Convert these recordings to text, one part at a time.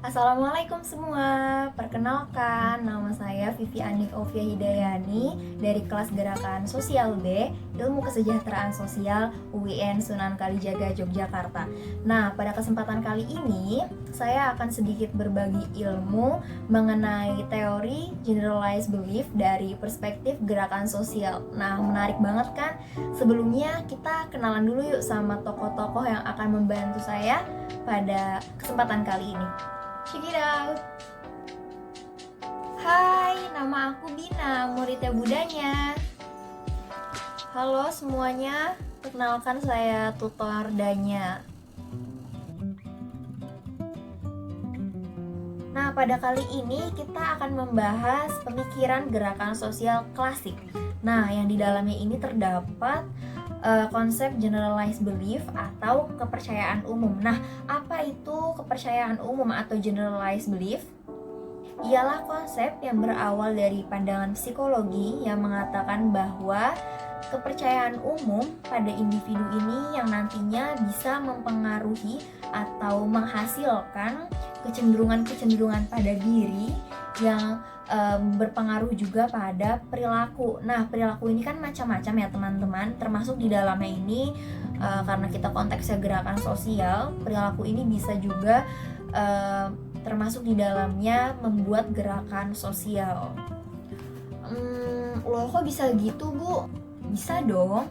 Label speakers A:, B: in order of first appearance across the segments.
A: Assalamualaikum semua, perkenalkan nama saya Vivi Anik Ovia Hidayani dari kelas Gerakan Sosial B, Ilmu Kesejahteraan Sosial UIN Sunan Kalijaga, Yogyakarta. Nah, pada kesempatan kali ini saya akan sedikit berbagi ilmu mengenai teori generalized belief dari perspektif gerakan sosial. Nah, menarik banget kan? Sebelumnya kita kenalan dulu yuk sama tokoh-tokoh yang akan membantu saya pada kesempatan kali ini. Check it out. Hai, nama aku Bina, muridnya Budanya. Halo semuanya, perkenalkan saya tutor Danya. Nah, pada kali ini kita akan membahas pemikiran gerakan sosial klasik. Nah, yang di dalamnya ini terdapat konsep generalized belief atau kepercayaan umum. Nah, apa itu kepercayaan umum atau generalized belief? Ialah konsep yang berawal dari pandangan psikologi yang mengatakan bahwa kepercayaan umum pada individu ini yang nantinya bisa mempengaruhi atau menghasilkan kecenderungan-kecenderungan pada diri yang berpengaruh juga pada perilaku. Nah, perilaku ini kan macam-macam ya teman-teman, termasuk di dalamnya ini karena kita konteksnya gerakan sosial, perilaku ini bisa juga termasuk di dalamnya membuat gerakan sosial. Loh kok bisa gitu, Bu? Bisa dong.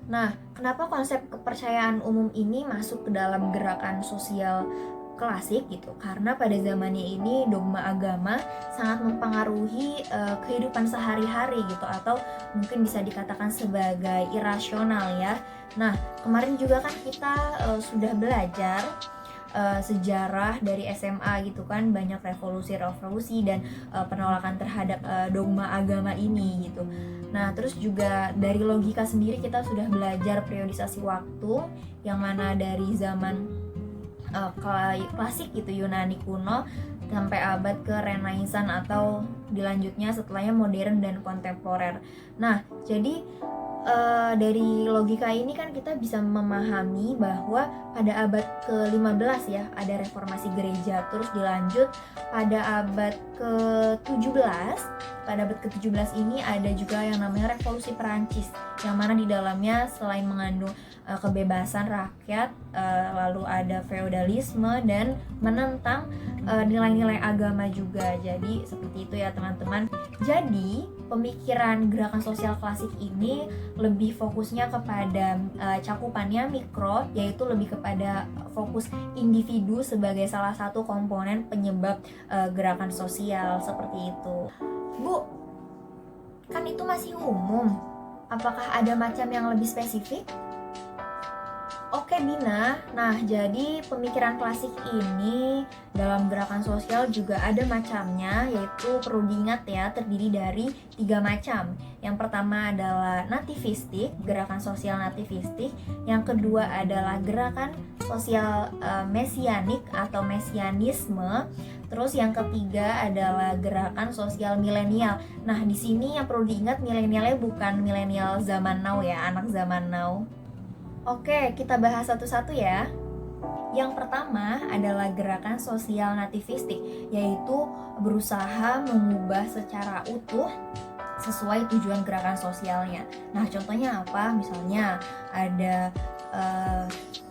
A: Nah, kenapa konsep kepercayaan umum ini masuk ke dalam gerakan sosial klasik gitu? Karena pada zamannya ini dogma agama sangat mempengaruhi kehidupan sehari-hari gitu, atau mungkin bisa dikatakan sebagai irasional ya. Nah, kemarin juga kan kita sudah belajar sejarah dari SMA gitu kan, banyak revolusi dan penolakan terhadap dogma agama ini gitu. Nah, terus juga dari logika sendiri kita sudah belajar periodisasi waktu yang mana dari zaman klasik gitu, Yunani kuno, sampai abad ke Renaissance atau dilanjutnya setelahnya modern dan kontemporer. Nah, jadi dari logika ini kan kita bisa memahami bahwa pada abad ke-15 ya ada reformasi gereja, terus dilanjut pada abad ke-17. Pada abad ke-17 ini ada juga yang namanya revolusi Perancis, yang mana di dalamnya selain mengandung kebebasan rakyat, lalu ada feodalisme dan menentang nilai-nilai agama juga. Jadi seperti itu ya teman-teman. Jadi pemikiran gerakan sosial klasik ini lebih fokusnya kepada cakupannya mikro, yaitu lebih kepada fokus individu sebagai salah satu komponen penyebab gerakan sosial seperti itu. Bu, kan itu masih umum. Apakah ada macam yang lebih spesifik? Oke Bina, nah jadi pemikiran klasik ini dalam gerakan sosial juga ada macamnya, yaitu perlu diingat ya terdiri dari 3 macam. Yang pertama adalah nativistik, gerakan sosial nativistik. Yang kedua adalah gerakan sosial mesianik atau mesianisme. Terus yang ketiga adalah gerakan sosial milenial. Nah di sini yang perlu diingat, milenialnya bukan milenial zaman now ya, anak zaman now. Oke, kita bahas satu-satu ya. Yang pertama adalah gerakan sosial nativistik, yaitu berusaha mengubah secara utuh sesuai tujuan gerakan sosialnya. Nah, contohnya apa? Misalnya ada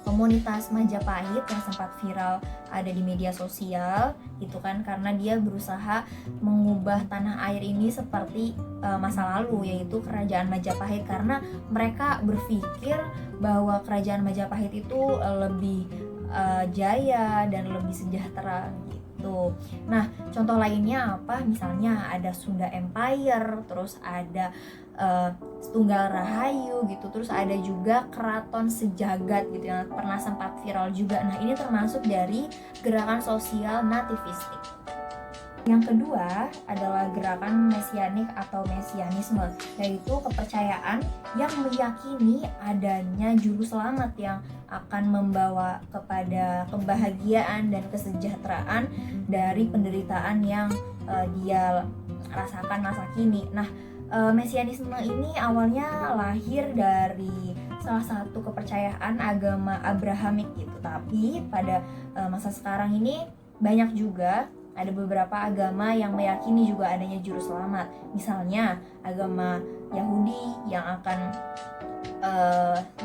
A: komunitas Majapahit yang sempat viral ada di media sosial gitu kan, karena dia berusaha mengubah tanah air ini seperti masa lalu, yaitu kerajaan Majapahit, karena mereka berpikir bahwa kerajaan Majapahit itu lebih jaya dan lebih sejahtera gitu. Nah, contoh lainnya apa? Misalnya ada Sunda Empire, terus ada Tunggal Rahayu gitu, terus ada juga Keraton Sejagat gitu yang pernah sempat viral juga. Nah, ini termasuk dari gerakan sosial nativistik. Yang kedua adalah gerakan mesianik atau mesianisme, yaitu kepercayaan yang meyakini adanya juru selamat yang akan membawa kepada kebahagiaan dan kesejahteraan dari penderitaan yang dia rasakan masa kini. Nah, mesianisme ini awalnya lahir dari salah satu kepercayaan agama Abrahamik gitu, tapi pada masa sekarang ini banyak juga ada beberapa agama yang meyakini juga adanya juru selamat. Misalnya agama Yahudi yang akan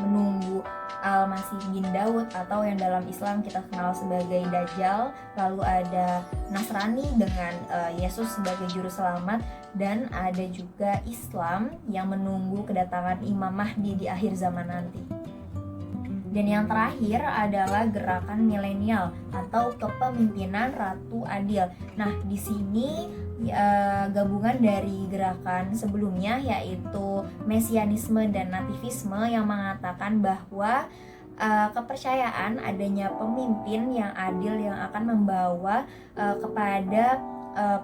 A: menunggu Al-Masih bin Daud, atau yang dalam Islam kita kenal sebagai Dajjal. Lalu ada Nasrani dengan Yesus sebagai juru selamat, dan ada juga Islam yang menunggu kedatangan Imam Mahdi di akhir zaman nanti. Dan yang terakhir adalah gerakan milenial atau kepemimpinan Ratu Adil. Nah, di sini gabungan dari gerakan sebelumnya, yaitu Mesianisme dan Nativisme, yang mengatakan bahwa kepercayaan adanya pemimpin yang adil yang akan membawa kepada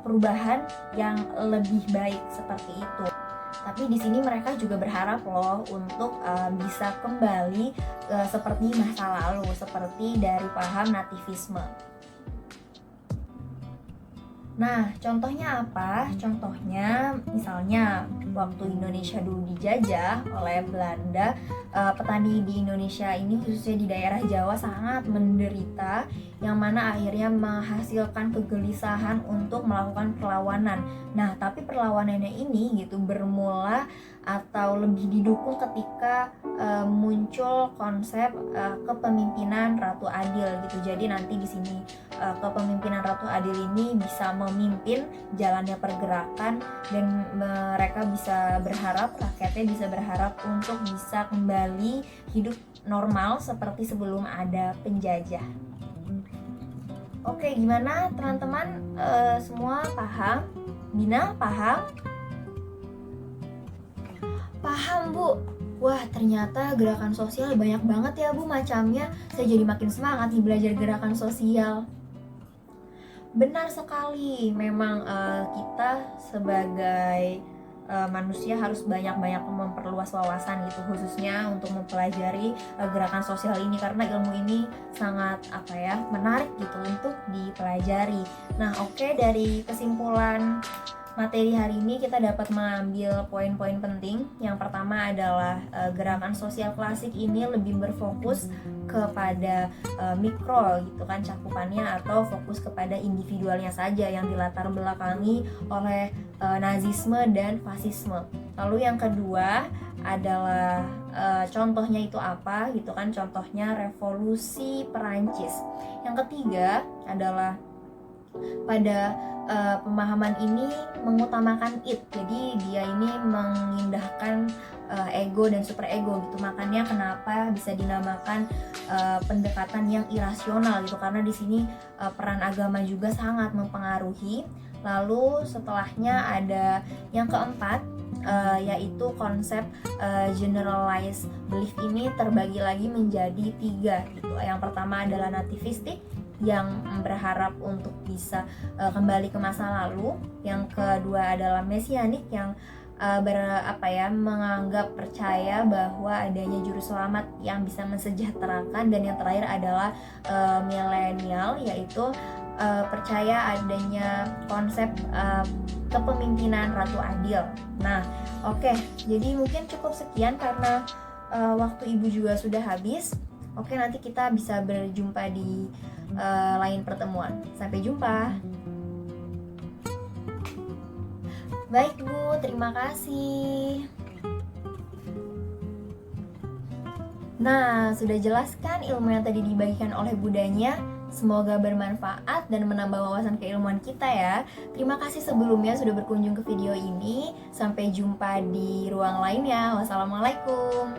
A: perubahan yang lebih baik seperti itu. Tapi di sini mereka juga berharap loh untuk bisa kembali seperti masa lalu, seperti dari paham nativisme. Nah, contohnya apa? Contohnya misalnya waktu Indonesia dulu dijajah oleh Belanda, petani di Indonesia ini, khususnya di daerah Jawa, sangat menderita, yang mana akhirnya menghasilkan kegelisahan untuk melakukan perlawanan. Nah, tapi perlawanannya ini gitu bermula atau lebih didukung ketika muncul konsep kepemimpinan Ratu Adil gitu. Jadi nanti di sini kepemimpinan Ratu Adil ini bisa memimpin jalannya pergerakan, dan mereka bisa berharap, rakyatnya bisa berharap untuk bisa kembali hidup normal seperti sebelum ada penjajah. Oke, gimana teman-teman? Semua paham? Bina paham? Paham, Bu. Wah, ternyata gerakan sosial banyak banget ya, Bu, macamnya. Saya jadi makin semangat nih belajar gerakan sosial. Benar sekali, memang kita sebagai manusia harus banyak-banyak memperluas wawasan gitu, khususnya untuk mempelajari gerakan sosial ini, karena ilmu ini sangat menarik gitu untuk dipelajari. Nah, oke, dari kesimpulan materi hari ini kita dapat mengambil poin-poin penting. Yang pertama adalah gerakan sosial klasik ini lebih berfokus kepada mikro gitu kan cakupannya, atau fokus kepada individualnya saja yang dilatar belakangi oleh nazisme dan fasisme. Lalu yang kedua adalah contohnya itu apa gitu kan, contohnya revolusi Perancis. Yang ketiga adalah pada pemahaman ini mengutamakan id, jadi dia ini mengindahkan ego dan super ego gitu. Makanya kenapa bisa dinamakan pendekatan yang irasional gitu, karena di sini peran agama juga sangat mempengaruhi. Lalu setelahnya ada yang keempat, yaitu konsep generalized belief. Ini terbagi lagi menjadi 3 gitu. Yang pertama adalah nativistik, yang berharap untuk bisa kembali ke masa lalu. Yang kedua adalah mesianik, yang menganggap percaya bahwa adanya juru selamat yang bisa mensejahterakan. Dan yang terakhir adalah milenial, yaitu percaya adanya konsep kepemimpinan Ratu Adil. Nah, oke, jadi mungkin cukup sekian karena waktu Ibu juga sudah habis. Oke, nanti kita bisa berjumpa di lain pertemuan. Sampai jumpa. Baik, Bu, terima kasih. Nah, sudah jelaskan ilmu yang tadi dibagikan oleh Budanya. Semoga bermanfaat dan menambah wawasan keilmuan kita ya. Terima kasih sebelumnya sudah berkunjung ke video ini. Sampai jumpa di ruang lainnya. Wassalamualaikum.